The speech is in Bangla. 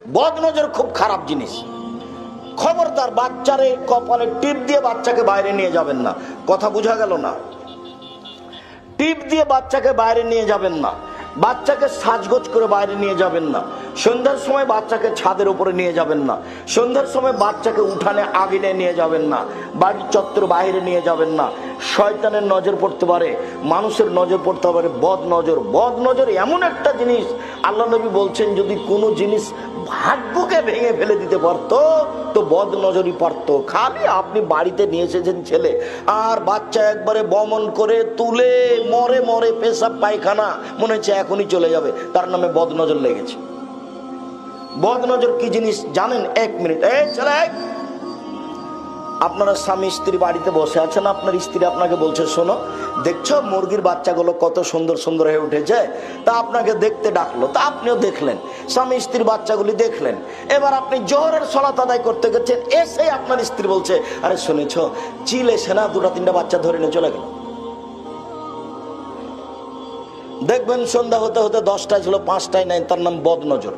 বদনজর খুব খারাপ জিনিস। খবরদার বাচ্চারে কপালে টিপ দিয়ে বাচ্চাকে বাইরে নিয়ে যাবেন না। কথা বোঝা গেল না? টিপ দিয়ে বাচ্চাকে বাইরে নিয়ে যাবেন না, বাচ্চাকে সাজগোজ করে বাইরে নিয়ে যাবেন না, সন্ধ্যার সময় বাচ্চাকে ছাদের উপরে নিয়ে যাবেন না, সন্ধ্যার সময় বাচ্চাকে উঠানে আগিনে নিয়ে যাবেন না, বাড়ির চত্বর বাইরে নিয়ে যাবেন না। শয়তানের নজর পড়তে পারে, মানুষের নজর পড়তে পারে। বদ নজর, বদ নজর এমন একটা জিনিস, আল্লাহ নবী বলছেন যদি কোনো জিনিস ভাগ্যকে ভেঙে ফেলে দিতে পারতো তো বদ নজরই পারতো। খালি আপনি বাড়িতে নিয়ে এসেছেন ছেলে, আর বাচ্চা একবারে বমন করে তুলে মরে মরে পেশাব পায়খানা, মনে হচ্ছে এখনই চলে যাবে, তার নামে বদ নজর লেগেছে। বদ নজর কি জিনিস জানেন? এক মিনিট, এই ছেলে, আপনারা স্বামী স্ত্রী বাড়িতে বসে আছেন, আপনার স্ত্রী আপনাকে বলছে শোনো, দেখছো মুরগির বাচ্চাগুলো কত সুন্দর সুন্দর হয়ে উঠেছে, তা আপনাকে দেখতে ডাকলো, তা আপনিও দেখলেন, স্বামী স্ত্রীর বাচ্চাগুলি দেখলেন। এবার আপনি জোহরের সালাত আদায় করতে গেছেন, এসে আপনার স্ত্রী বলছে আরে শুনেছ চিল এসে না দুটা তিনটা বাচ্চা ধরে নিয়ে চলে গেল। দেখবেন সন্ধ্যা হতে হতে 10টায় ছিল 5টায় নাই, তার নাম বদ নজর।